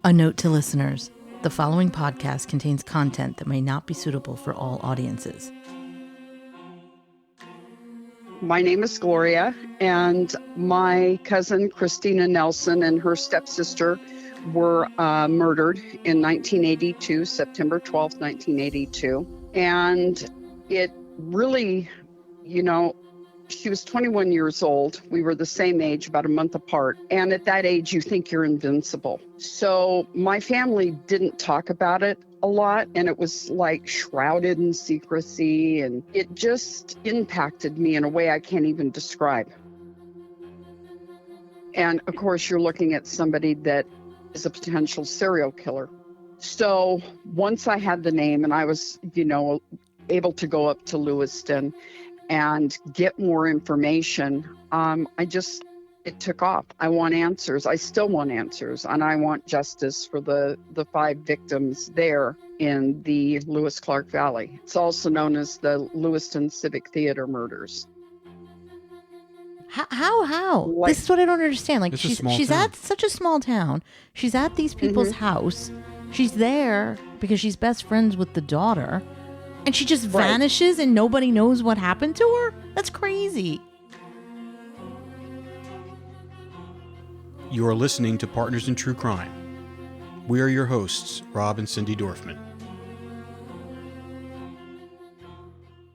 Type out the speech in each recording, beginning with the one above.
A note to listeners. The following podcast contains content that may not be suitable for all audiences. My name is Gloria, and my cousin Christina Nelson and her stepsister were murdered in 1982, September 12th, 1982. And it really, she was 21 years old. We were the same age, about a month apart. And at that age, you think you're invincible. So my family didn't talk about it a lot, and it was like shrouded in secrecy, and it just impacted me in a way I can't even describe. And of course, you're looking at somebody that is a potential serial killer. So once I had the name and I was, able to go up to Lewiston and get more information, it took off. I want answers. I still want answers, and I want justice for the 5 victims there in the Lewis-Clark Valley. It's also known as the Lewiston Civic Theater murders. How? This is what I don't understand. Like, she's town. at such a small town. She's at these people's house. She's there because she's best friends with the daughter. And she just vanishes and nobody knows what happened to her? That's crazy. You are listening to Partners in True Crime. We are your hosts, Rob and Cindy Dorfman.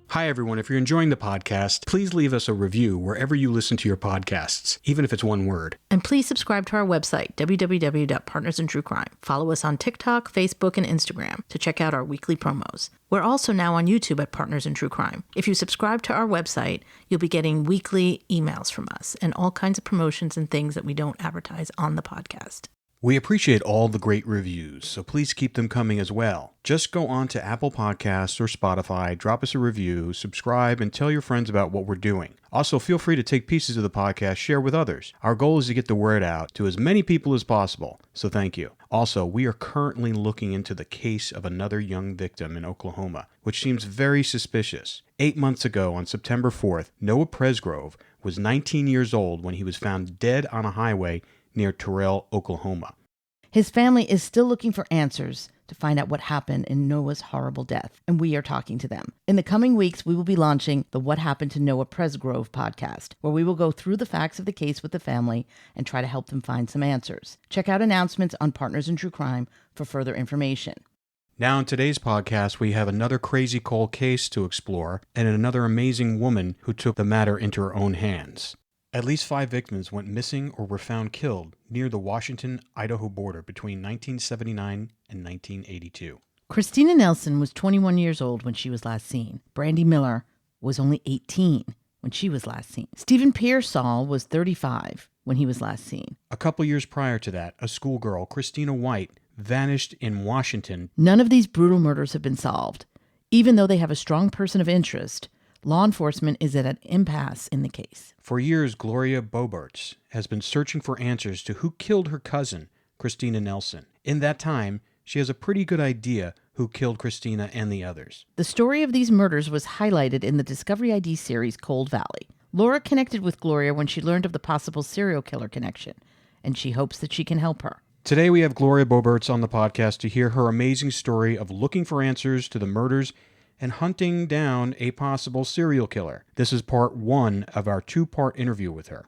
Hi, everyone. If you're enjoying the podcast, please leave us a review wherever you listen to your podcasts, even if it's one word. And please subscribe to our website, www.partnersintruecrime. Follow us on TikTok, Facebook, and Instagram to check out our weekly promos. We're also now on YouTube at Partners in True Crime. If you subscribe to our website, you'll be getting weekly emails from us and all kinds of promotions and things that we don't advertise on the podcast. We appreciate all the great reviews, so please keep them coming as well. Just go on to Apple Podcasts or Spotify, drop us a review, subscribe, and tell your friends about what we're doing. Also, feel free to take pieces of the podcast, share with others. Our goal is to get the word out to as many people as possible, so thank you. Also, we are currently looking into the case of another young victim in Oklahoma, which seems very suspicious. 8 months ago, on September 4th, Noah Presgrove was 19 years old when he was found dead on a highway near Terrell, Oklahoma. His family is still looking for answers to find out what happened in Noah's horrible death, and we are talking to them. In the coming weeks, we will be launching the What Happened to Noah Presgrove podcast, where we will go through the facts of the case with the family and try to help them find some answers. Check out announcements on Partners in True Crime for further information. Now in today's podcast, we have another crazy cold case to explore and another amazing woman who took the matter into her own hands. At least 5 victims went missing or were found killed near the Washington-Idaho border between 1979 and 1982. Christina Nelson was 21 years old when she was last seen. Brandy Miller was only 18 when she was last seen. Stephen PEARSALL was 35 when he was last seen. A couple years prior to that, a schoolgirl, KRISTINA White, vanished in Washington. None of these brutal murders have been solved. Even though they have a strong person of interest, law enforcement is at an impasse in the case. For years, GLORIA BOBERTZ has been searching for answers to who killed her cousin, Christina Nelson. In that time, she has a pretty good idea who killed Christina and the others. The story of these murders was highlighted in the Discovery ID series Cold Valley. Laura connected with Gloria when she learned of the possible serial killer connection, and she hopes that she can help her. Today we have Gloria BOBERTZ on the podcast to hear her amazing story of looking for answers to the murders and hunting down a possible serial killer. This is part 1 of our 2-part interview with her.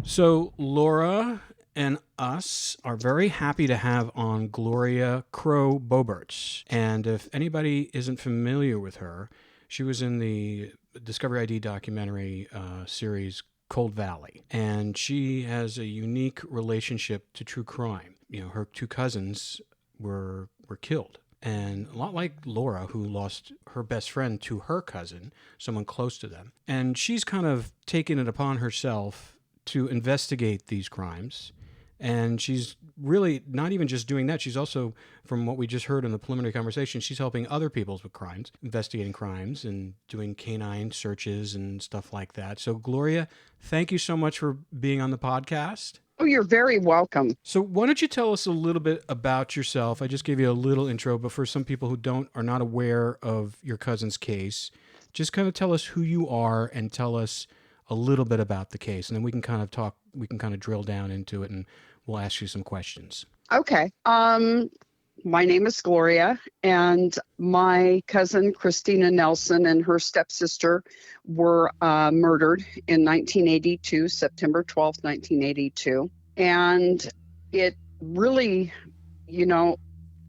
So Laura and us are very happy to have on Gloria Crow BOBERTZ. And if anybody isn't familiar with her, she was in the Discovery ID documentary series Cold Valley. And she has a unique relationship to true crime. Her 2 cousins were killed. And a lot like Laura, who lost her best friend to her cousin, someone close to them. And she's kind of taken it upon herself to investigate these crimes. And she's really not even just doing that. She's also, from what we just heard in the preliminary conversation, she's helping other people with crimes, investigating crimes and doing canine searches and stuff like that. So Gloria, thank you so much for being on the podcast. Oh, you're very welcome. So why don't you tell us a little bit about yourself? I just gave you a little intro, but for some people who are not aware of your cousin's case, just kind of tell us who you are and tell us a little bit about the case, and then we can kind of drill down into it, and we'll ask you some questions. Okay. My name is Gloria, and my cousin Christina Nelson and her stepsister were murdered in 1982, September 12th, 1982. And it really, you know,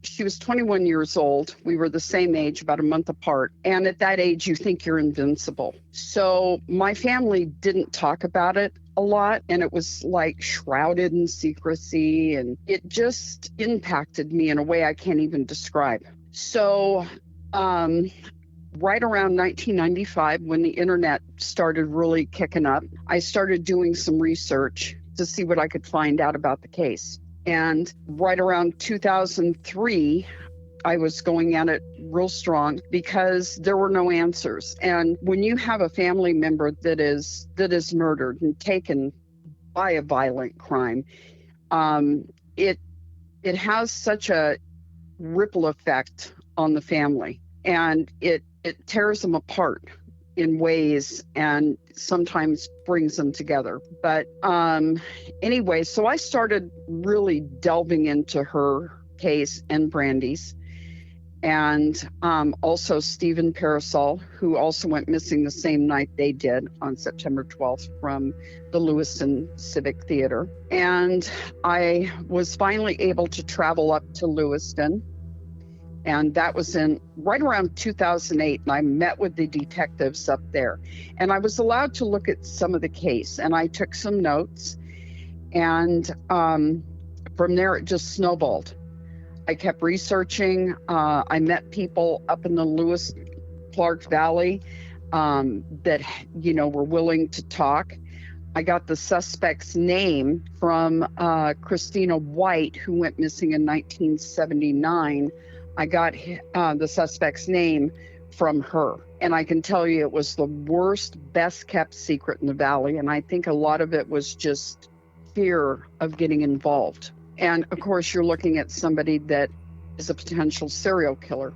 she was 21 years old. We were the same age, about a month apart. And at that age, you think you're invincible. So my family didn't talk about it a lot, and it was like shrouded in secrecy, and it just impacted me in a way I can't even describe. So right around 1995, when the internet started really kicking up, I started doing some research to see what I could find out about the case. And right around 2003, I was going at it real strong because there were no answers. And when you have a family member that is murdered and taken by a violent crime, it has such a ripple effect on the family, and it tears them apart in ways and sometimes brings them together. But anyway, so I started really delving into her case and Brandy's, and also Stephen PEARSALL, who also went missing the same night they did on September 12th from the Lewiston Civic Theater. And I was finally able to travel up to Lewiston, and that was in right around 2008, and I met with the detectives up there, and I was allowed to look at some of the case, and I took some notes, and from there it just snowballed. I kept researching. I met people up in the Lewis Clark Valley that, you know, were willing to talk. I got the suspect's name from Christina White, who went missing in 1979. I got the suspect's name from her. And I can tell you it was the worst, best kept secret in the Valley. And I think a lot of it was just fear of getting involved. And of course, you're looking at somebody that is a potential serial killer.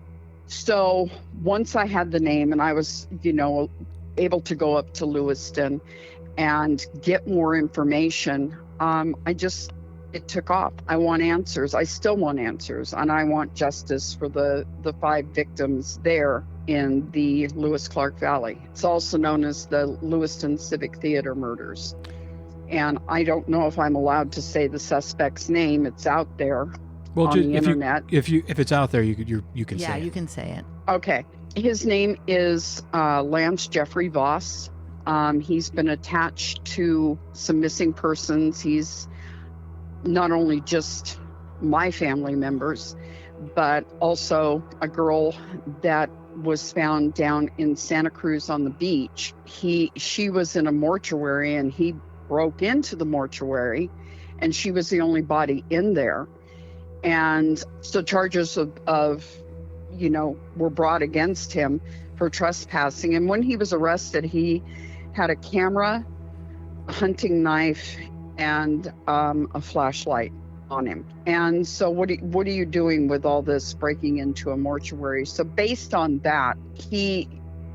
So once I had the name and I was, you know, able to go up to Lewiston and get more information, it took off. I want answers. I still want answers, and I want justice for the 5 victims there in the Lewis Clark Valley. It's also known as the Lewiston Civic Theater murders. And I don't know if I'm allowed to say the suspect's name. It's out there on the internet. If it's out there, you can say it. Yeah, you can say it. Okay. His name is Lance Jeffrey Voss. He's been attached to some missing persons. He's not only just my family members, but also a girl that was found down in Santa Cruz on the beach. She was in a mortuary, and he broke into the mortuary, and she was the only body in there. And so charges of you know, were brought against him for trespassing. And when he was arrested, he had a camera, a hunting knife, and a flashlight on him. And so what are you doing with all this breaking into a mortuary? So based on that,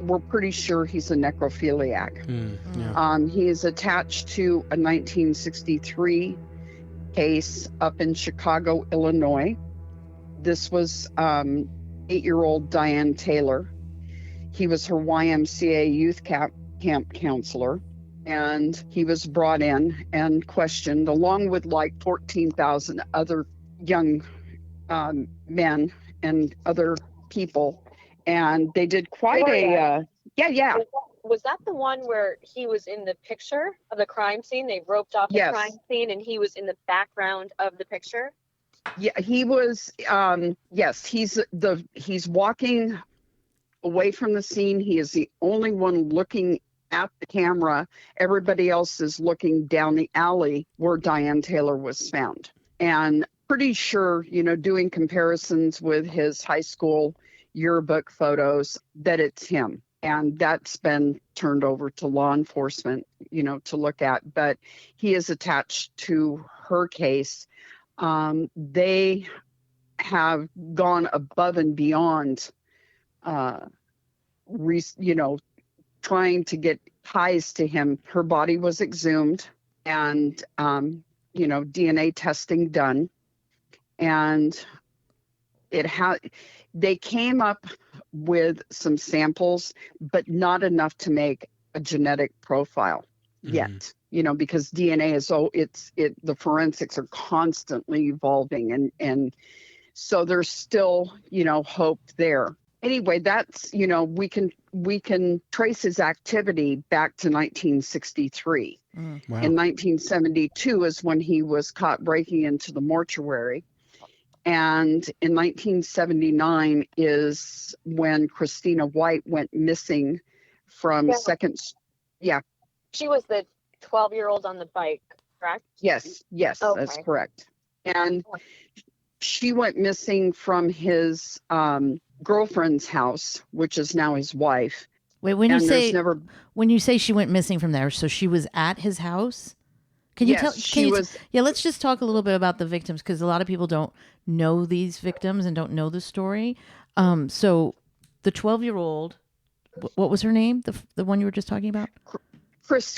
we're pretty sure he's a necrophiliac. He is attached to a 1963 case up in Chicago, Illinois. This was 8-year-old Diane Taylor. He was her YMCA youth camp counselor, and he was brought in and questioned along with like 14,000 other young men and other people. And they did quite yeah. Was that the one where he was in the picture of the crime scene? They roped off the crime scene and he was in the background of the picture? Yeah, he was, yes, he's walking away from the scene. He is the only one looking at the camera. Everybody else is looking down the alley where Diane Taylor was found. And pretty sure, you know, doing comparisons with his high school yearbook photos, that it's him. And that's been turned over to law enforcement, you know, to look at. But he is attached to her case. They have gone above and beyond, trying to get ties to him. Her body was exhumed, and DNA testing done, and they came up with some samples, but not enough to make a genetic profile yet. Because DNA is the forensics are constantly evolving, and so there's still hope there. Anyway, that's we can trace his activity back to 1963. Wow. In 1972 is when he was caught breaking into the mortuary. And in 1979 is when Christina White went missing from Yeah. She was the 12-year-old on the bike, correct? Yes, okay. That's correct. And she went missing from his girlfriend's house, which is now his wife. Wait, when you say she went missing from there, so she was at his house? Let's just talk a little bit about the victims, because a lot of people don't know these victims and don't know the story. So the 12-year-old, what was her name? The one you were just talking about?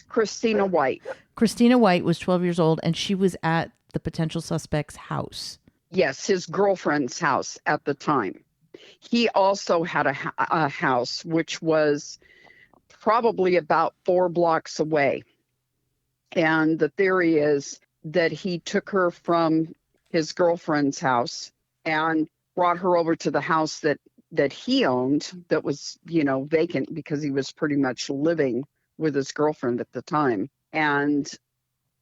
Christina White. Christina White was 12 years old, and she was at the potential suspect's house. Yes, his girlfriend's house at the time. He also had a house, which was probably about 4 blocks away. And the theory is that he took her from his girlfriend's house and brought her over to the house that he owned, that was, vacant, because he was pretty much living with his girlfriend at the time, and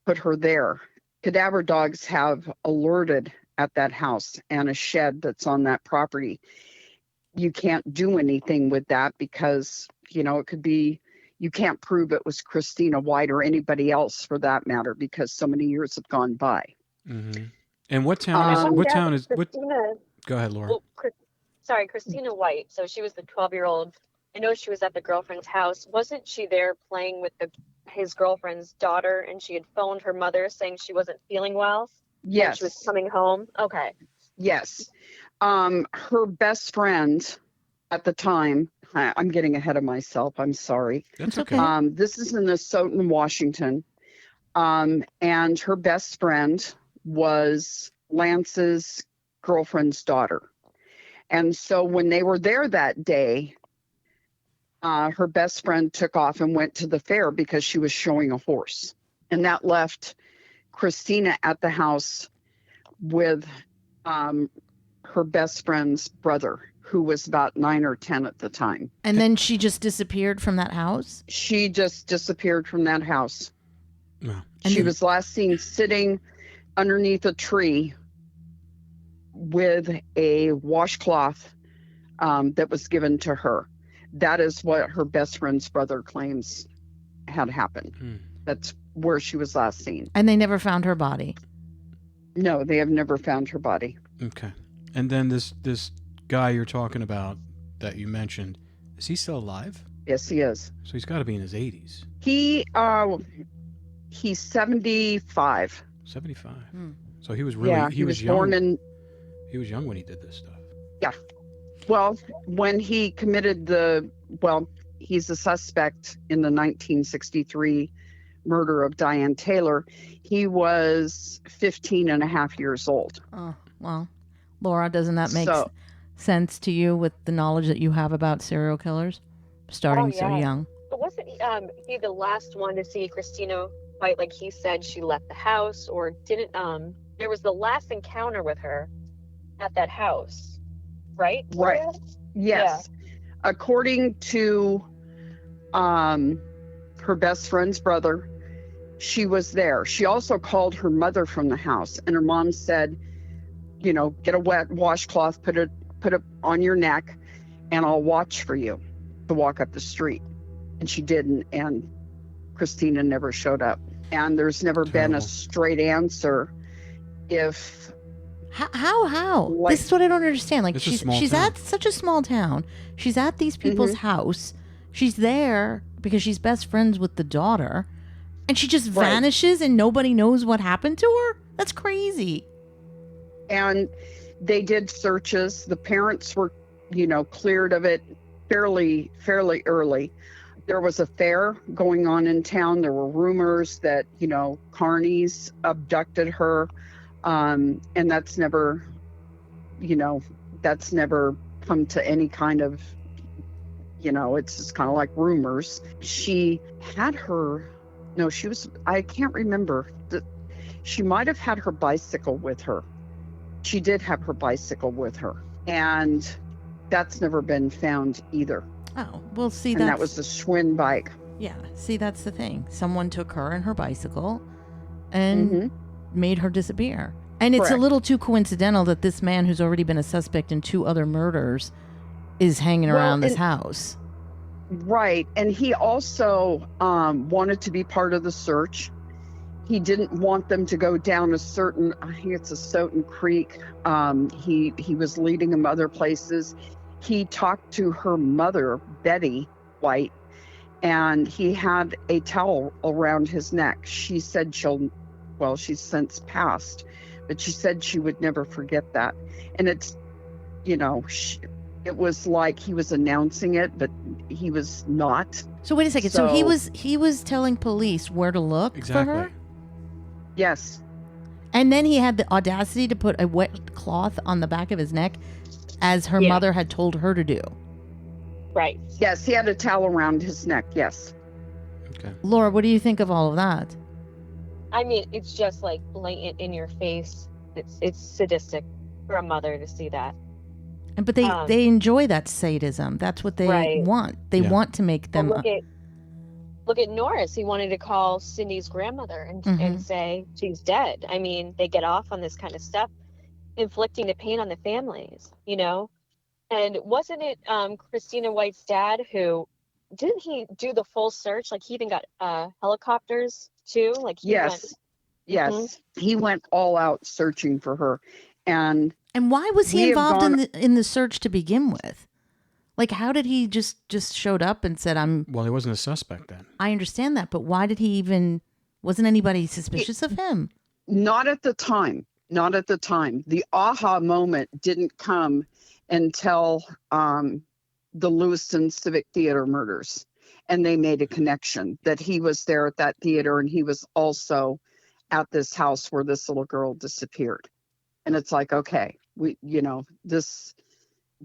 put her there. Cadaver dogs have alerted at that house and a shed that's on that property. You can't do anything with that because, it could be, you can't prove it was Christina White or anybody else for that matter, because so many years have gone by. Mm-hmm. And what town is Christina? Go ahead, Laura. Well, Christina White. So she was the 12-year-old. I know she was at the girlfriend's house. Wasn't she there playing with his girlfriend's daughter, and she had phoned her mother saying she wasn't feeling well? Yes. She was coming home? Okay. Yes. Her best friend at the time, I'm getting ahead of myself, I'm sorry. That's okay. This is in ASOTIN, Washington. And her best friend was Lance's girlfriend's daughter. And so when they were there that day, her best friend took off and went to the fair because she was showing a horse. And that left Christina at the house with her best friend's brother, who was about 9 or 10 at the time. And then she just disappeared from that house? She just disappeared from that house. Wow. She was last seen sitting underneath a tree with a washcloth that was given to her. That is what her best friend's brother claims had happened. That's where she was last seen. And they never found her body? No, they have never found her body. Okay. And then this guy you're talking about that you mentioned, is he still alive? Yes, he is. So he's got to be in his 80s. He's 75. 75. So he was really he was young. He was young when he did this stuff. Yeah. Well, when he committed he's a suspect in the 1963 murder of Diane Taylor. He was 15 and a half years old. Oh, well, Laura, doesn't that make sense to you with the knowledge that you have about serial killers starting so young? But wasn't he the last one to see Christina White? Like he said, she left the house, or didn't? There was the last encounter with her at that house, right? Right. Yes. Yeah. According to her best friend's brother, she was there. She also called her mother from the house, and her mom said, get a wet washcloth, put it on your neck, and I'll watch for you to walk up the street. And she didn't, and Christina never showed up. And there's never been a straight answer if... How? Like, this is what I don't understand. Like, she's at such a small town. She's at these people's house. She's there because she's best friends with the daughter. And she just vanishes and nobody knows what happened to her? That's crazy. And they did searches. The parents were, cleared of it fairly early. there was a fair going on in town. There were rumors that, carnies abducted her. And that's never come to any kind of, it's just kind of like rumors. She had I can't remember. She might have had her bicycle with her. She did have her bicycle with her. And that's never been found either. Oh, well, see, and that was the Schwinn bike. Yeah, see, that's the thing. Someone took her and her bicycle and made her disappear. And it's a little too coincidental that this man who's already been a suspect in 2 other murders is hanging around this house. Right. And he also wanted to be part of the search. He didn't want them to go down I think it's Asotin Creek. He was leading them other places. He talked to her mother, Betty White, and he had a towel around his neck. She said she's since passed, but she said she would never forget that. And it's, it was like he was announcing it, but he was not. So wait a second. So he was telling police where to look for her? Yes. And then he had the audacity to put a wet cloth on the back of his neck as her mother had told her to do. Right. Yes, he had a towel around his neck, yes. Okay. Laura, what do you think of all of that? I mean, it's just like blatant in your face. It's sadistic for a mother to see that. But they enjoy that sadism. That's what they want. They want to make them... Well, look at Norris. He wanted to call Cindy's grandmother and say she's dead. I mean, they get off on this kind of stuff, inflicting the pain on the families, And wasn't it Christina White's dad who, didn't he do the full search? Like he even got helicopters too? Yes. He went all out searching for her. And why was he involved in the search to begin with? Like, how did he just showed up and said, Well, he wasn't a suspect then. I understand that, but why did he even... Wasn't anybody suspicious of him? Not at the time. Not at the time. The aha moment didn't come until the Lewiston Civic Theater murders. And they made a connection that he was there at that theater and he was also at this house where this little girl disappeared. And it's like, okay, this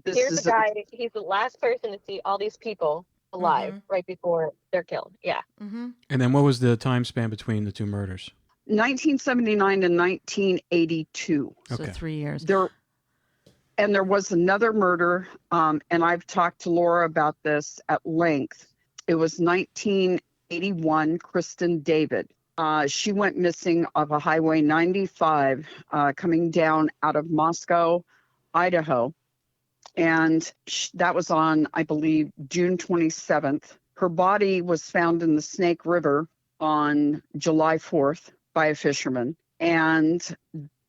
here's is the guy. He's the last person to see all these people alive right before they're killed. Yeah. And then what was the time span between the 2 murders? 1979 and 1982. So 3 years. There was another murder, and I've talked to Laura about this at length. It was 1981, Kristen David. She went missing off of Highway 95 coming down out of Moscow, Idaho. And that was on, I believe, June 27th. Her body was found in the Snake River on July 4th by a fisherman. And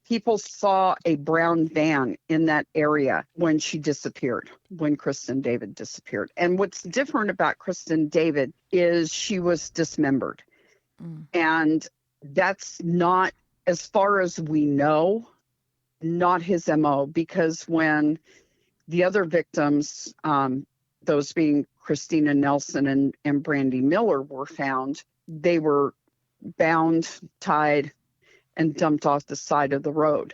people saw a brown van in that area when she disappeared, when Kristen David disappeared. And what's different about Kristen David is she was dismembered. And that's not, as far as we know, not his MO, because when the other victims, those being Christina Nelson and Brandy Miller, were found, they were bound, tied, and dumped off the side of the road.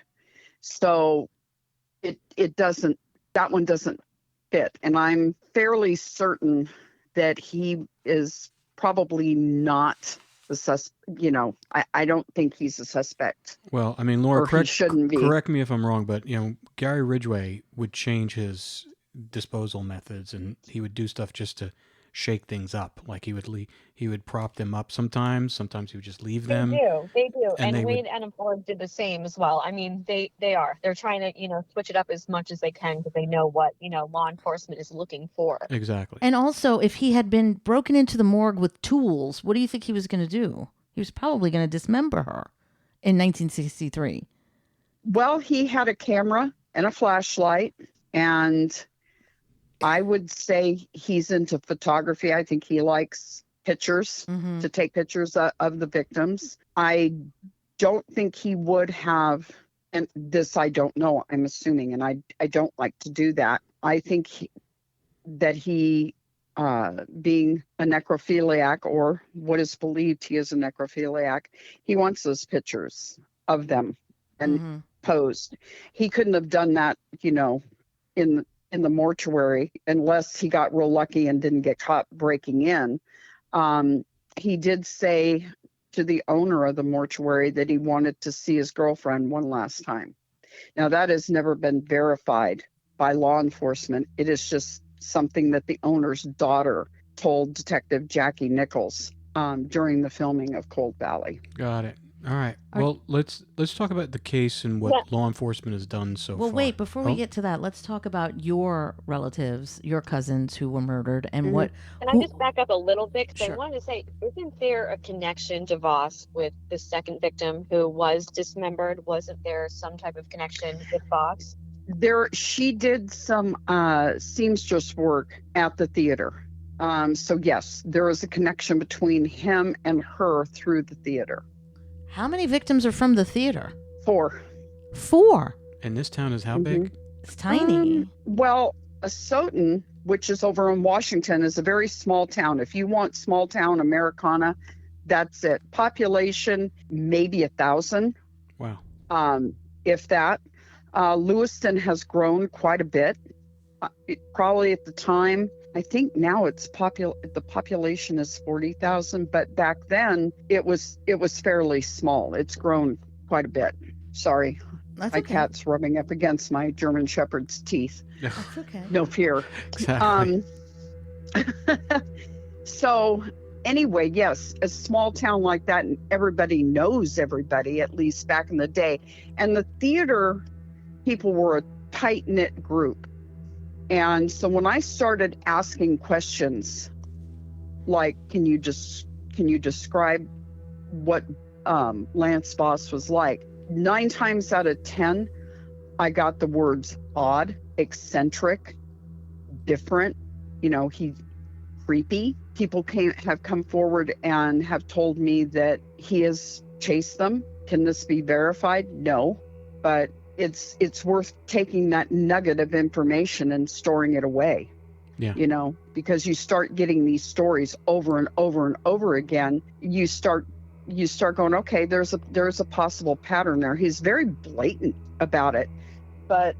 So that one doesn't fit. And I'm fairly certain that he is probably not the suspect. I don't think he's a suspect. Well, I mean, Laura, correct me if I'm wrong, but Gary Ridgway would change his disposal methods, and he would do stuff just to shake things up. Like he would prop them up sometimes he would just leave them. They do. And Wayne and Ford did the same as well. I mean, they're trying to, switch it up as much as they can because they know what, law enforcement is looking for. Exactly. And also, if he had been broken into the morgue with tools, what do you think he was going to do? He was probably going to dismember her in 1963. Well, he had a camera and a flashlight, and I would say he's into photography. I think he likes pictures, to take pictures of the victims. I don't think he would have, and this I don't know, I'm assuming, and I don't like to do that. I think that he being a necrophiliac, or what is believed he is a necrophiliac, he wants those pictures of them and posed. He couldn't have done that, in the mortuary unless he got real lucky and didn't get caught breaking in. He did say to the owner of the mortuary that he wanted to see his girlfriend one last time. Now, that has never been verified by law enforcement. It is just something that the owner's daughter told Detective Jackie Nichols during the filming of Cold Valley. Got it. All right. Well, let's talk about the case and what law enforcement has done so far. Well, wait, before we get to that, let's talk about your relatives, your cousins who were murdered, and what... Can I just back up a little bit? Because I wanted to say, isn't there a connection to Voss with the second victim who was dismembered? Wasn't there some type of connection with Voss? She did some seamstress work at the theater. So yes, there is a connection between him and her through the theater. How many victims are from the theater? 4. 4? And this town is how big? It's tiny. Well, ASOTIN, which is over in Washington, is a very small town. If you want small town Americana, that's it. Population, maybe 1,000. Wow. If that. Lewiston has grown quite a bit. Probably at the time, I think now the population is 40,000, but back then it was fairly small. It's grown quite a bit. Sorry, That's my okay. cat's rubbing up against my German Shepherd's teeth. That's okay. No fear. Exactly. So anyway, yes, a small town like that, and everybody knows everybody, at least back in the day. And the theater people were a tight-knit group. And so when I started asking questions like, can you describe what Lance Voss was like? 9 times out of 10, I got the words odd, eccentric, different, he's creepy. People have come forward and have told me that he has chased them. Can this be verified? No, but it's worth taking that nugget of information and storing it away. Yeah. Because you start getting these stories over and over and over again. You start going, okay, there's a possible pattern there. He's very blatant about it, but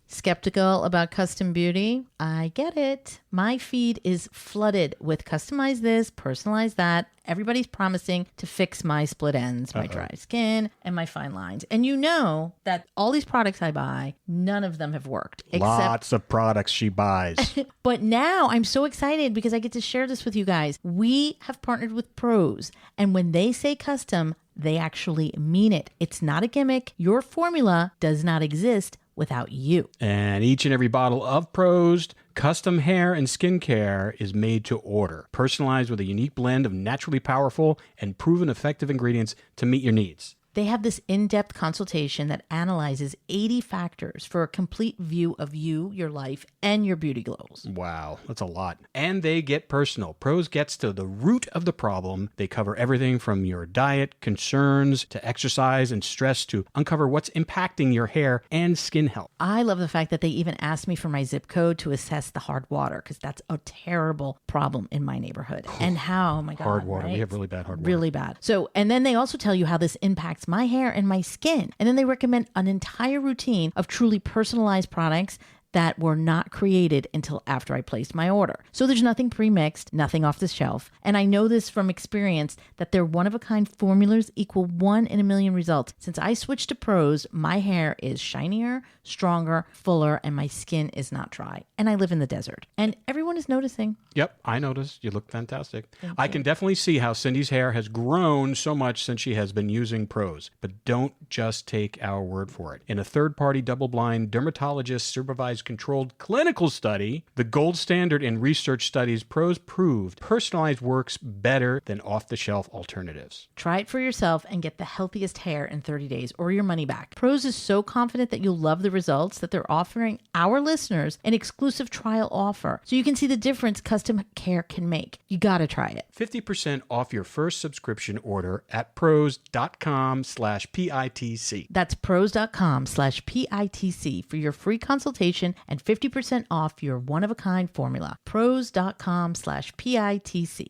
Skeptical about custom beauty? I get it. My feed is flooded with customize this, personalize that. Everybody's promising to fix my split ends, my dry skin, and my fine lines. And you know that all these products I buy, none of them have worked. Lots of products she buys. But now I'm so excited because I get to share this with you guys. We have partnered with pros, and when they say custom, they actually mean it. It's not a gimmick. Your formula does not exist without you. And each and every bottle of Prosed custom hair and skincare is made to order, personalized with a unique blend of naturally powerful and proven effective ingredients to meet your needs. They have this in-depth consultation that analyzes 80 factors for a complete view of you, your life, and your beauty goals. Wow, that's a lot. And they get personal. Pros gets to the root of the problem. They cover everything from your diet, concerns, to exercise and stress, to uncover what's impacting your hair and skin health. I love the fact that they even asked me for my zip code to assess the hard water, because that's a terrible problem in my neighborhood. And how, oh my God, Hard water. right? We have really bad hard water. Really bad. So, and then they also tell you how this impacts my hair and my skin. And then they recommend an entire routine of truly personalized products that were not created until after I placed my order. So there's nothing pre-mixed, nothing off the shelf. And I know this from experience that their one-of-a-kind formulas equal 1 in a million results. Since I switched to Pros, my hair is shinier, stronger, fuller, and my skin is not dry. And I live in the desert. And everyone is noticing. Yep, I noticed. You look fantastic. Thank I you. can definitely see how Cindy's hair has grown so much since she has been using Pros. But don't just take our word for it. In a third-party, double-blind, dermatologist-supervised controlled clinical study, the gold standard in research studies, Pros proved personalized works better than off-the-shelf alternatives. Try it for yourself and get the healthiest hair in 30 days or your money back. Pros is so confident that you'll love the results that they're offering our listeners an exclusive trial offer so you can see the difference custom care can make. You gotta try it. 50% off your first subscription order at pros.com/PITC. That's pros.com/PITC for your free consultation consultation and 50% off your one-of-a-kind formula. Pros.com/PITC.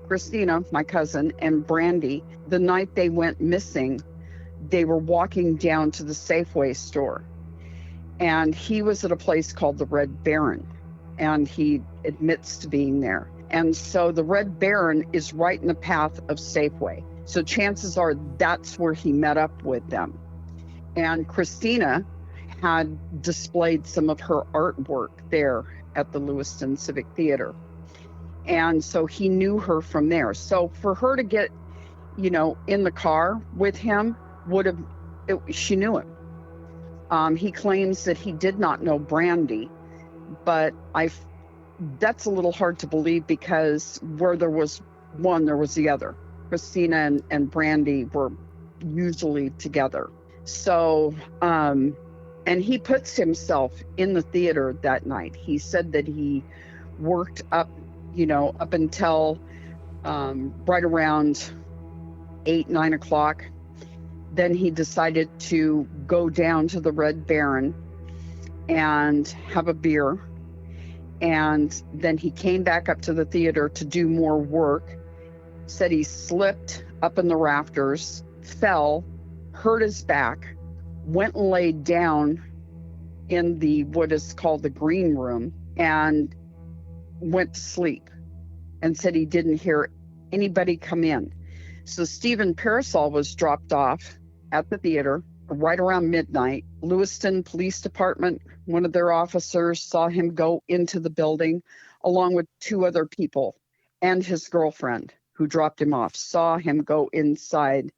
Christina, my cousin, and Brandy, the night they went missing, they were walking down to the Safeway store. And he was at a place called the Red Baron, and he admits to being there. And so the Red Baron is right in the path of Safeway. So chances are that's where he met up with them. And Christina had displayed some of her artwork there at the Lewiston Civic Theater. And so he knew her from there. So for her to get, in the car with him she knew him. He claims that he did not know Brandy, but that's a little hard to believe because where there was one, there was the other. Christina and Brandy were usually together. So, and he puts himself in the theater that night. He said that he worked up until right around 8, 9 o'clock. Then he decided to go down to the Red Baron and have a beer. And then he came back up to the theater to do more work. Said he slipped up in the rafters, fell, hurt his back, went and laid down in what is called the green room, and went to sleep, and said he didn't hear anybody come in. So Stephen PEARSALL was dropped off at the theater right around midnight. Lewiston Police Department, one of their officers, saw him go into the building along with 2 other people, and his girlfriend who dropped him off saw him go inside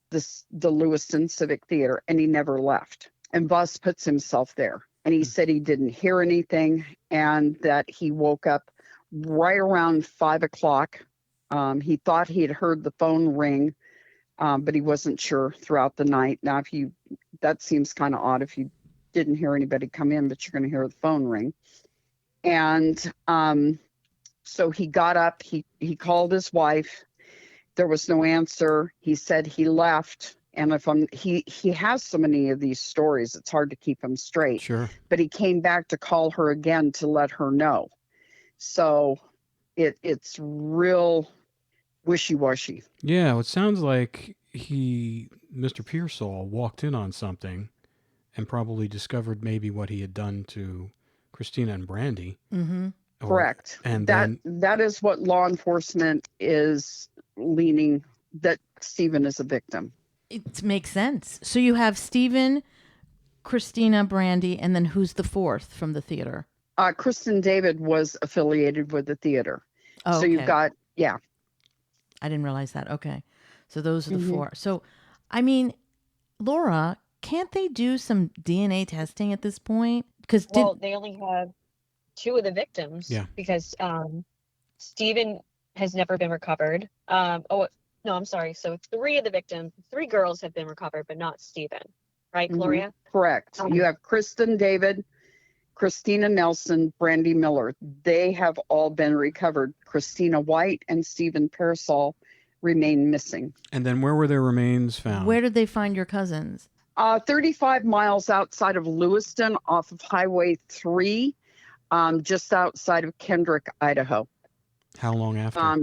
the Lewiston Civic Theater, and he never left. And Voss puts himself there, and he said he didn't hear anything, and that he woke up right around 5 o'clock. He thought he had heard the phone ring, but he wasn't sure throughout the night. Now, that seems kind of odd if you didn't hear anybody come in, but you're going to hear the phone ring. And so he got up, he called his wife. There was no answer. He said he left. And he has so many of these stories, it's hard to keep him straight. Sure. But he came back to call her again to let her know. So it's real wishy-washy. Yeah, it sounds like Mr. Pearsall, walked in on something and probably discovered maybe what he had done to Christina and Brandy. Mm-hmm. Correct. And that is what law enforcement is leaning, that Stephen is a victim. It makes sense. So you have Stephen, Christina, Brandy, and then who's the fourth from the theater? Kristen David was affiliated with the theater. Oh, so you've got, yeah. I didn't realize that. Okay. So those are the 4. So, I mean, Laura, can't they do some DNA testing at this point? Because they only have 2 of the victims. Yeah. Because Stephen has never been recovered. No, I'm sorry. So 3 of the victims, 3 girls have been recovered, but not Stephen. Right, Gloria? Correct. You have Kristen David, Christina Nelson, Brandy Miller. They have all been recovered. Christina White and Stephen PEARSALL remain missing. And then where were their remains found? Where did they find your cousins? 35 miles outside of Lewiston off of Highway 3, just outside of Kendrick, Idaho. How long after?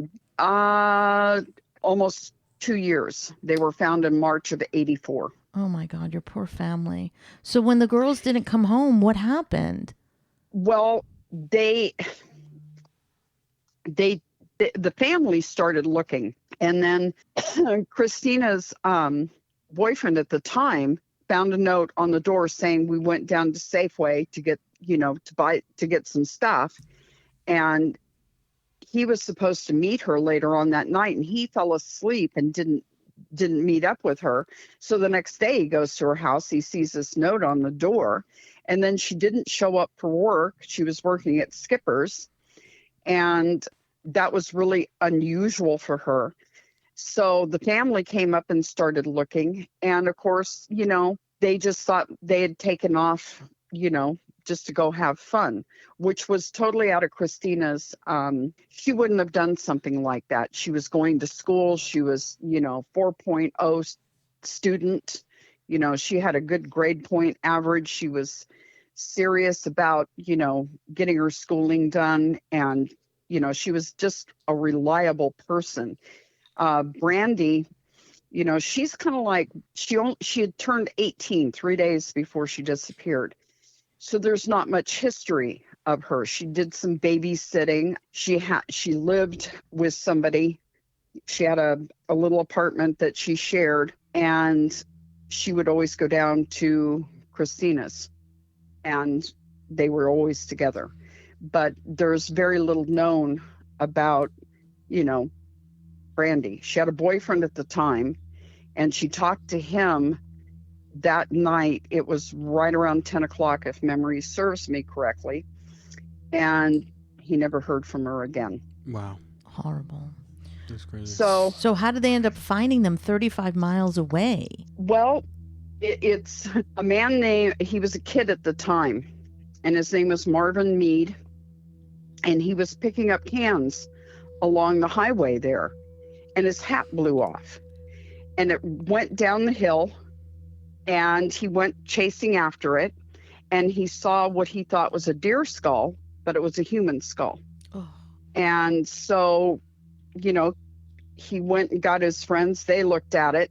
Almost 2 years. They were found in March of '84. Oh my God, your poor family. So when the girls didn't come home, what happened? Well, the family started looking, and then Christina's boyfriend at the time found a note on the door saying we went down to Safeway to get, to get some stuff, and he was supposed to meet her later on that night, and he fell asleep and didn't meet up with her. So the next day he goes to her house, he sees this note on the door, and then she didn't show up for work. She was working at Skipper's, and that was really unusual for her. So the family came up and started looking, and of course, they just thought they had taken off, just to go have fun, which was totally out of Christina's. She wouldn't have done something like that. She was going to school. She was, 4.0 student, You know, she had a good grade point average. She was serious about, you know, getting her schooling done. And, you know, she was just a reliable person. Brandy, you know, she's kind of like, she had turned 18 3 days before she disappeared. So there's not much history of her. She did some babysitting. She lived with somebody. She had a little apartment that she shared, and she would always go down to Christina's, and they were always together. But there's very little known about, you know, Brandy. She had a boyfriend at the time, and she talked to him that night. It was right around 10 o'clock, if memory serves me correctly. And he never heard from her again. Wow. Horrible. That's crazy. So how did they end up finding them 35 miles away? Well, it's a man named, he was a kid at the time, and his name was Marvin Mead. And he was picking up cans along the highway there, and his hat blew off. And it went down the hill, and he went chasing after it, and he saw what he thought was a deer skull, but it was a human skull. Oh. And so, you know, he went and got his friends. They looked at it,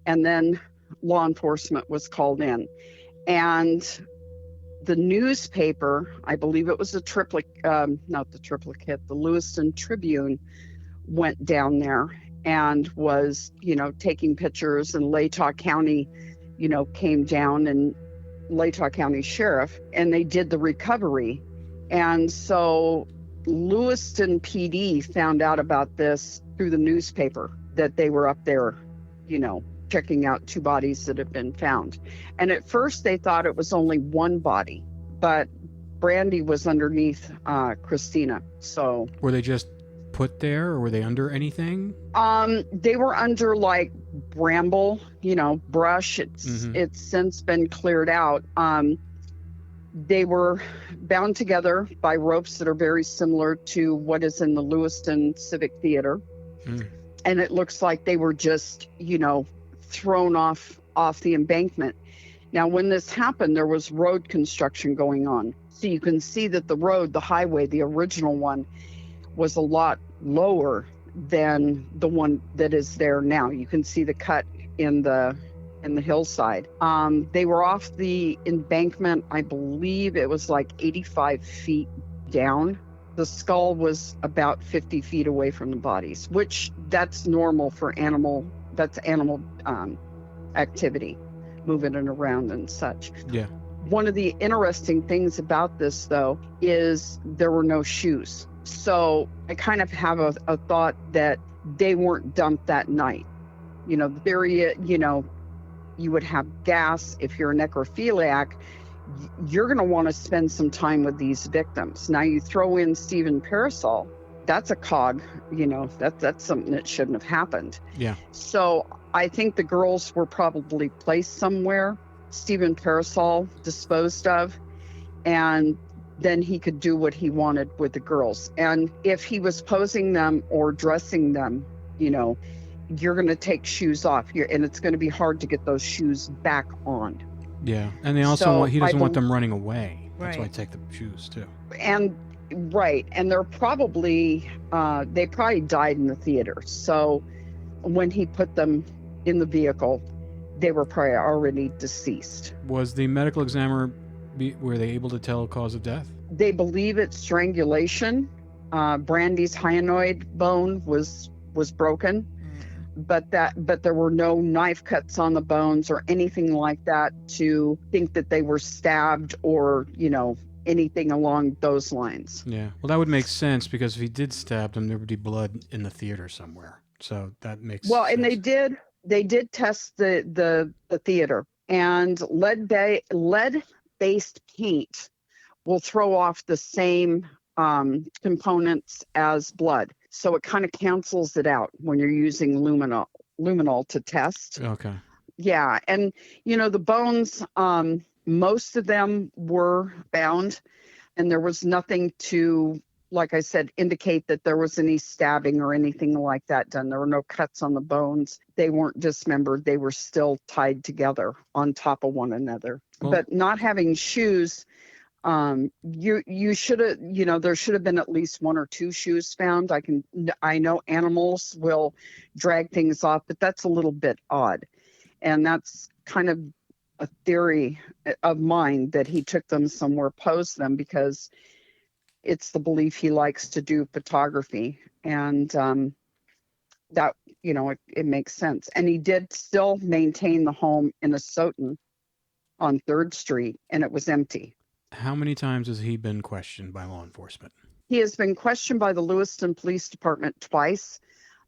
and then law enforcement was called in. And the newspaper, I believe it was the Lewiston Tribune, went down there and was, you know, taking pictures, and Latah County, you know, came down, and Latah County Sheriff, and they did the recovery. And so Lewiston PD found out about this through the newspaper, that they were up there, you know, checking out 2 bodies that had been found. And at first they thought it was only 1 body, but Brandy was underneath Christina. So were they just put there, or were they under anything? They were under like bramble, you know, brush. It's since been cleared out. They were bound together by ropes that are very similar to what is in the Lewiston Civic Theater. And it looks like they were just, you know, thrown off the embankment. Now, when this happened, there was road construction going on. So you can see that the road, the highway, the original one, was a lot lower than the one that is there now. You can see the cut in the hillside. They were off the embankment. I believe it was like 85 feet down. The skull was about 50 feet away from the bodies, which that's normal for animal activity, moving it around and such. Yeah. One of the interesting things about this, though, is there were no shoes. So I kind of have a thought that they weren't dumped that night. You know, you would have gas. If you're a necrophiliac, you're going to want to spend some time with these victims. Now you throw in Stephen PEARSALL, that's a cog, you know, that's something that shouldn't have happened. Yeah. So I think the girls were probably placed somewhere, Stephen PEARSALL disposed of, and then he could do what he wanted with the girls. And if he was posing them or dressing them, you know, you're going to take shoes off here, and it's going to be hard to get those shoes back on. Yeah, and they also he doesn't want them running away. That's why I take the shoes too. And they're probably they probably died in the theater. So when he put them in the vehicle, they were probably already deceased. Was the medical examiner were they able to tell cause of death? They believe it's strangulation. Brandy's hyoid bone was broken. But there were no knife cuts on the bones or anything like that to think that they were stabbed or, you know, anything along those lines. Yeah. Well, that would make sense, because if he did stab them, there would be blood in the theater somewhere. So that makes sense. And they did test the theater, and lead-based paint will throw off the same components as blood. So it kind of cancels it out when you're using luminol to test. Okay. Yeah. And, you know, the bones, most of them were bound, and there was nothing to, like I said, indicate that there was any stabbing or anything like that done. There were no cuts on the bones. They weren't dismembered. They were still tied together on top of one another. Well, but not having shoes, you should have, there should have been at least one or two shoes found. I know animals will drag things off, but that's a little bit odd. And that's kind of a theory of mine, that he took them somewhere, posed them, because it's the belief he likes to do photography. And that, it makes sense. And he did still maintain the home in ASOTIN on 3rd Street, and it was empty. How many times has he been questioned by law enforcement? He has been questioned by the Lewiston Police Department twice.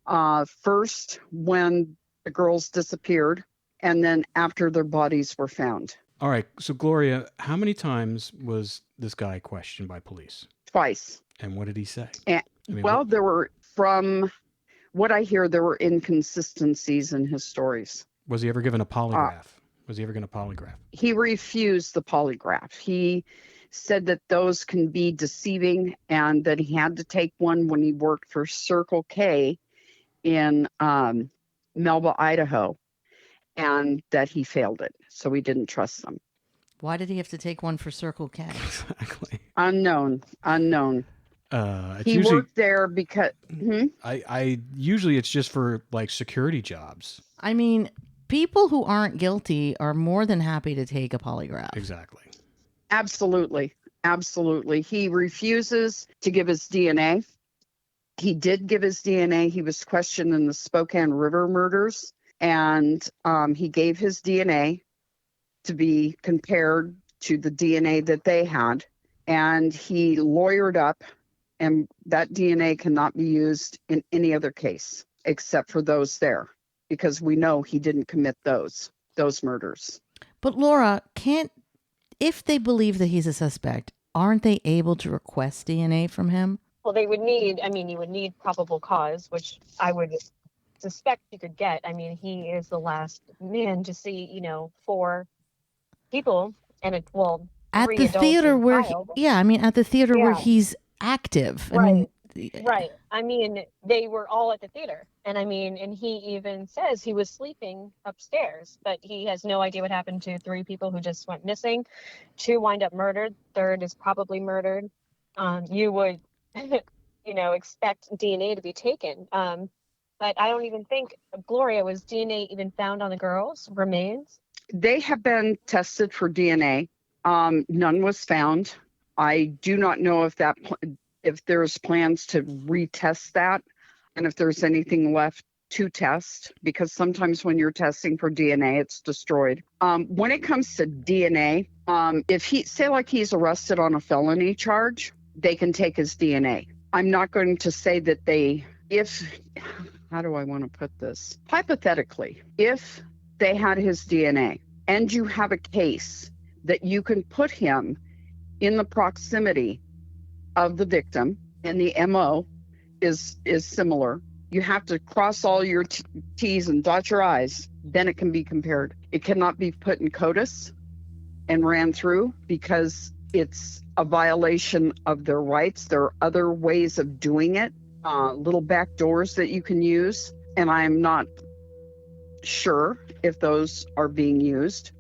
First, when the girls disappeared, and then after their bodies were found. All right. So, Gloria, how many times was this guy questioned by police? Twice. And what did he say? There were, from what I hear, there were inconsistencies in his stories. Was he ever given a polygraph? Was he ever given a polygraph? He refused the polygraph. He said that those can be deceiving, and that he had to take one when he worked for Circle K in Melba, Idaho, and that he failed it. So we didn't trust them. Why did he have to take one for Circle K? Exactly. Unknown. He worked there because... I usually it's just for like security jobs. I mean, people who aren't guilty are more than happy to take a polygraph. Exactly. Absolutely. He refuses to give his DNA. He did give his DNA. He was questioned in the Spokane River murders, and he gave his DNA to be compared to the DNA that they had, and he lawyered up, and that DNA cannot be used in any other case except for those there, because we know he didn't commit those murders. But Laura, if they believe that he's a suspect, aren't they able to request DNA from him? Well, you would need probable cause, which I would suspect you could get. I mean, he is the last man to see, 4 people and at the theater where at the theater where he's active. Right. I mean, they were all at the theater. And and he even says he was sleeping upstairs, but he has no idea what happened to 3 people who just went missing. 2 wind up murdered. 3rd is probably murdered. You would, expect DNA to be taken. But I don't even think, Gloria, was DNA even found on the girls' remains? They have been tested for DNA. None was found. I do not know if there's plans to retest that, and if there's anything left to test, because sometimes when you're testing for DNA, it's destroyed. When it comes to DNA, if he's arrested on a felony charge, they can take his DNA. I'm not going to say that how do I want to put this? Hypothetically, if they had his DNA and you have a case that you can put him in the proximity of the victim, and the MO is similar, you have to cross all your T's and dot your I's, then it can be compared. It cannot be put in CODIS and ran through, because it's a violation of their rights. There are other ways of doing it, little back doors that you can use, and I'm not sure if those are being used.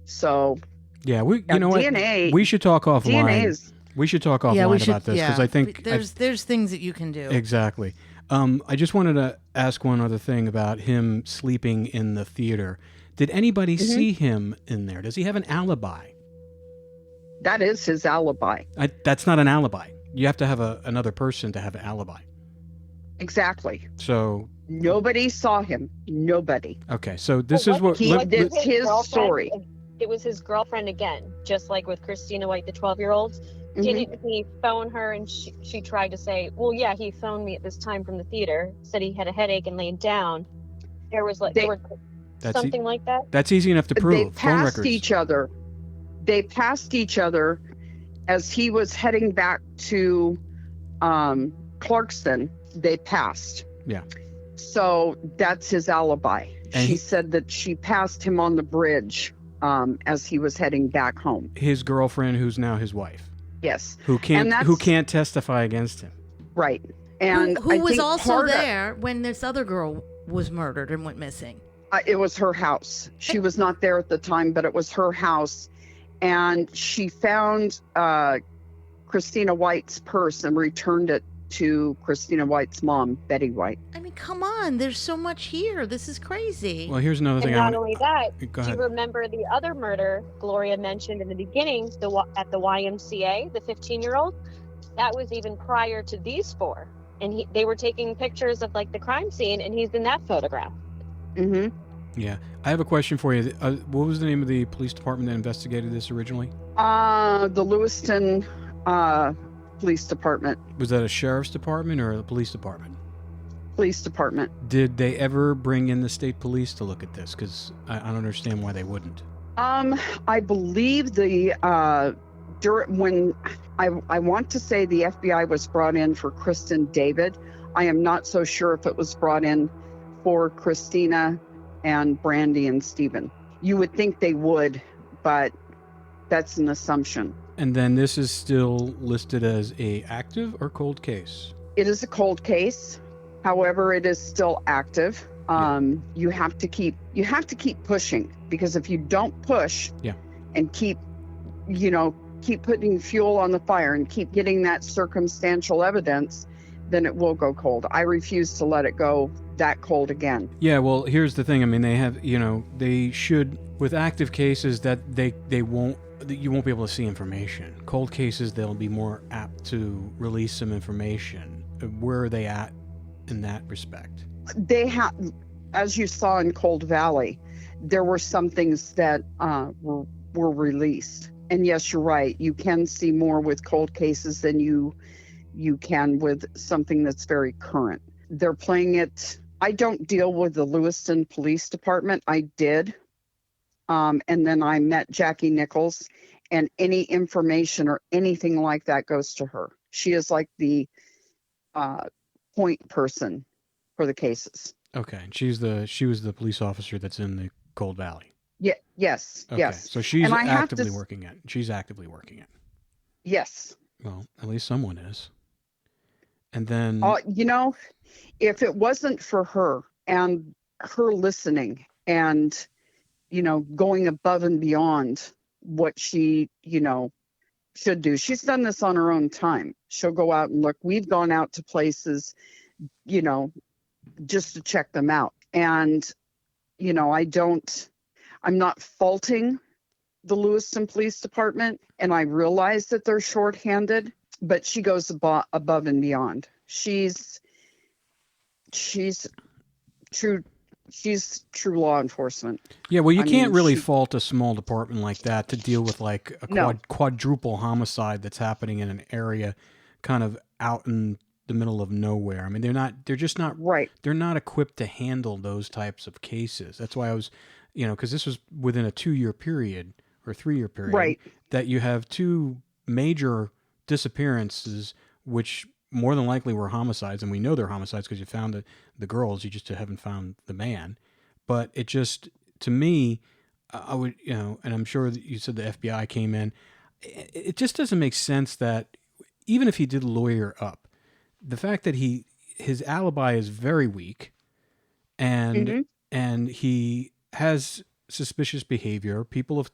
So yeah, DNA, we should talk offline. DNA is, we should talk offline about this, because I think there's things that you can do. Exactly. I just wanted to ask one other thing about him sleeping in the theater. Did anybody see him in there? Does he have an alibi? That is his alibi. That's not an alibi. You have to have another person to have an alibi. Exactly. So nobody saw him. Nobody. Okay, so this is what it's his story. It was his girlfriend again, just like with Christina White, the 12-year-old. Didn't he phone her, and she tried to say, well, yeah, he phoned me at this time from the theater, said he had a headache and laid down. There was something like that. That's easy enough to prove. They passed each other. They passed each other as he was heading back to Clarkston. They passed. Yeah. So that's his alibi. And she said that she passed him on the bridge as he was heading back home. His girlfriend, who's now his wife. Yes. Who can't testify against him. Right. And who I was think also there when this other girl was murdered and went missing? It was her house. She was not there at the time, but it was her house. And she found Christina White's purse and returned it to Christina White's mom, Betty White. I mean, come on. There's so much here. This is crazy. Well, here's another And thing. not only that, Go do ahead. you remember the other murder Gloria mentioned in the beginning, at the YMCA, the 15-year-old? That was even prior to these four. And they were taking pictures of like the crime scene, and he's in that photograph. Mm-hmm. Yeah. I have a question for you. What was the name of the police department that investigated this originally? The Lewiston Police Department. Was that a sheriff's department or a police department? Police Department. Did they ever bring in the state police to look at this? Because I don't understand why they wouldn't. I believe when I want to say the FBI was brought in for Kristen David. I am not so sure if it was brought in for Christina and Brandy and Stephen. You would think they would, but that's an assumption. And then this is still listed as a active or cold case? It is a cold case. However, it is still active. You have to keep pushing, because if you don't push and keep putting fuel on the fire and keep getting that circumstantial evidence, then it will go cold. I refuse to let it go that cold again. Yeah, well, here's the thing. I mean, they have, they should, with active cases, that you won't be able to see information. Cold cases, they'll be more apt to release some information. Where are they at in that respect? They have, as you saw in Cold Valley, there were some things that were released. And yes, you're right. You can see more with cold cases than you can with something that's very current. They're playing it. I don't deal with the Lewiston Police Department. I did. And then I met Jackie Nichols, and any information or anything like that goes to her. She is like the point person for the cases. Okay, and she was the police officer that's in the Cold Valley. Yeah. Yes. Okay. Yes. So she's And actively working it. She's actively working it. Yes. Well, at least someone is. And then, if it wasn't for her and her listening and, going above and beyond what she, should do. She's done this on her own time. She'll go out and look. We've gone out to places, just to check them out. And, I'm not faulting the Lewiston Police Department, and I realize that they're shorthanded, but she goes above and beyond. She's true law enforcement. Yeah, well, you can't really fault a small department like that to deal with like a quadruple homicide that's happening in an area kind of out in the middle of nowhere. I mean, they're just not right. They're not equipped to handle those types of cases. That's why I was, because this was within a 2-year period or 3-year period, right, that you have 2 major disappearances, which more than likely were homicides, and we know they're homicides because you found the girls, you just haven't found the man. But it just, to me, I would, and I'm sure that you said the FBI came in, it just doesn't make sense that even if he did lawyer up, the fact that his alibi is very weak, and he has suspicious behavior. People have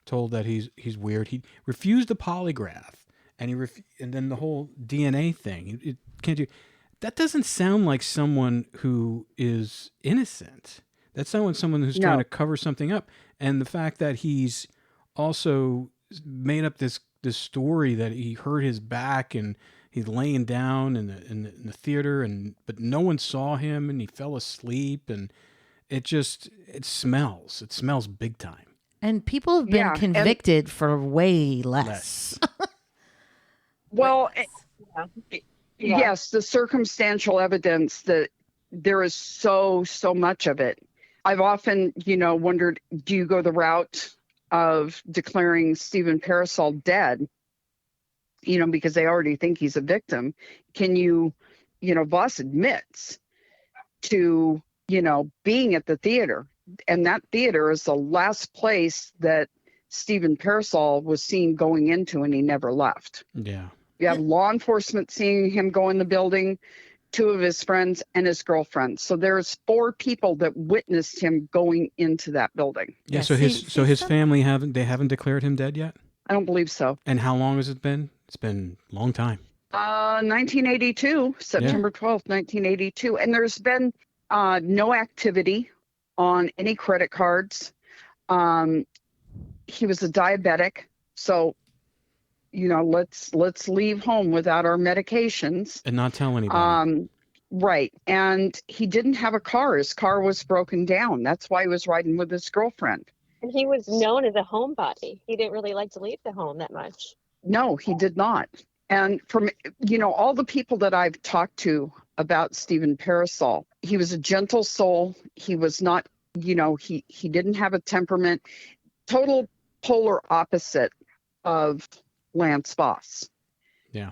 told that he's weird. He refused a polygraph. And then the whole DNA thing, it can't do. That doesn't sound like someone who is innocent. That sounds like someone who's trying to cover something up. And the fact that he's also made up this story that he hurt his back and he's laying down in the theater, but no one saw him and he fell asleep, and it smells. It smells big time. And people have been convicted for way less. Well, yes, the circumstantial evidence that there is so much of it. I've often, wondered, do you go the route of declaring Stephen PEARSALL dead, because they already think he's a victim? Can you, Voss admits to, being at the theater, and that theater is the last place that Stephen PEARSALL was seen going into, and he never left. Yeah. You have law enforcement seeing him go in the building, 2 of his friends and his girlfriend. So there's 4 people that witnessed him going into that building. Yeah. So his family haven't declared him dead yet? I don't believe so. And how long has it been? It's been a long time. 1982, September 12th, 1982. And there's been no activity on any credit cards. He was a diabetic. So, let's leave home without our medications. And not tell anybody. Right. And he didn't have a car. His car was broken down. That's why he was riding with his girlfriend. And he was known as a homebody. He didn't really like to leave the home that much. No, he did not. And from, all the people that I've talked to about Stephen PEARSALL, he was a gentle soul. He was not, he didn't have a temperament. Total polar opposite of Lance Voss. Yeah.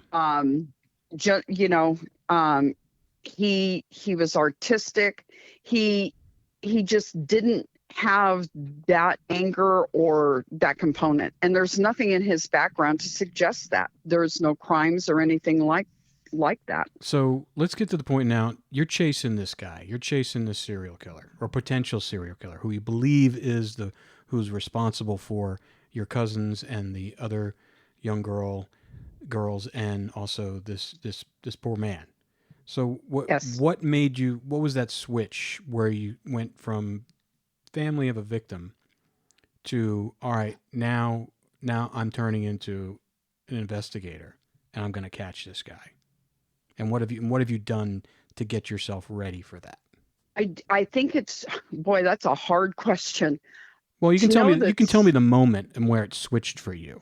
He was artistic. He just didn't have that anger or that component. And there's nothing in his background to suggest that. There's no crimes or anything like that. So let's get to the point now. You're chasing this guy. You're chasing this serial killer or potential serial killer who you believe is who's responsible for your cousins and the other young girls and also this poor man. So what was that switch where you went from family of a victim to, all right, now I'm turning into an investigator and I'm going to catch this guy? And what have you done to get yourself ready for that? I think that's a hard question. Well, you can tell me the moment and where it switched for you,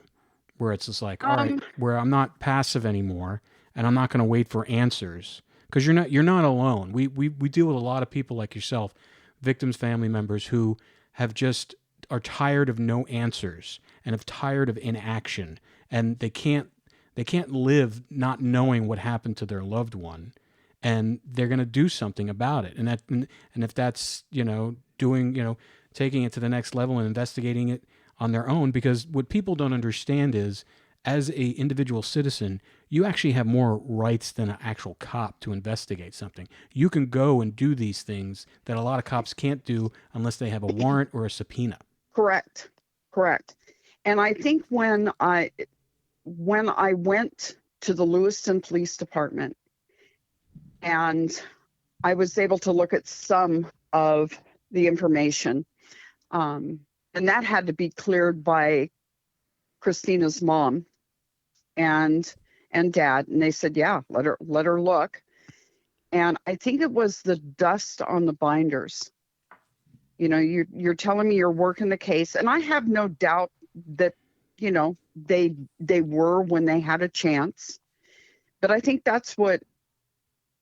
where it's just like, all right, where I'm not passive anymore and I'm not going to wait for answers, because you're not alone. We deal with a lot of people like yourself, victims, family members who are tired of no answers and have tired of inaction, and they can't live not knowing what happened to their loved one, and they're going to do something about it. And if that's, taking it to the next level and investigating it on their own, because what people don't understand is, as a individual citizen, you actually have more rights than an actual cop to investigate something. You can go and do these things that a lot of cops can't do unless they have a warrant or a subpoena. Correct. And I think when I went to the Lewiston Police Department and I was able to look at some of the information, and that had to be cleared by Christina's mom and dad, and they said, yeah, let her look. And I think it was the dust on the binders. You're telling me you're working the case, and I have no doubt that they were when they had a chance. But I think that's what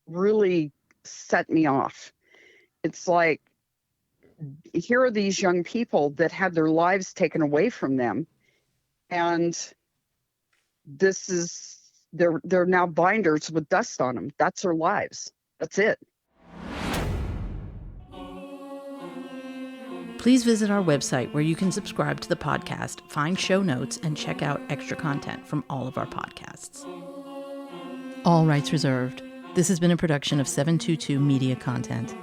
really set me off. It's like, here are these young people that had their lives taken away from them, and they're now binders with dust on them. That's their lives. That's it. Please visit our website where you can subscribe to the podcast, find show notes, and check out extra content from all of our podcasts. All rights reserved. This has been a production of 722 Media Content.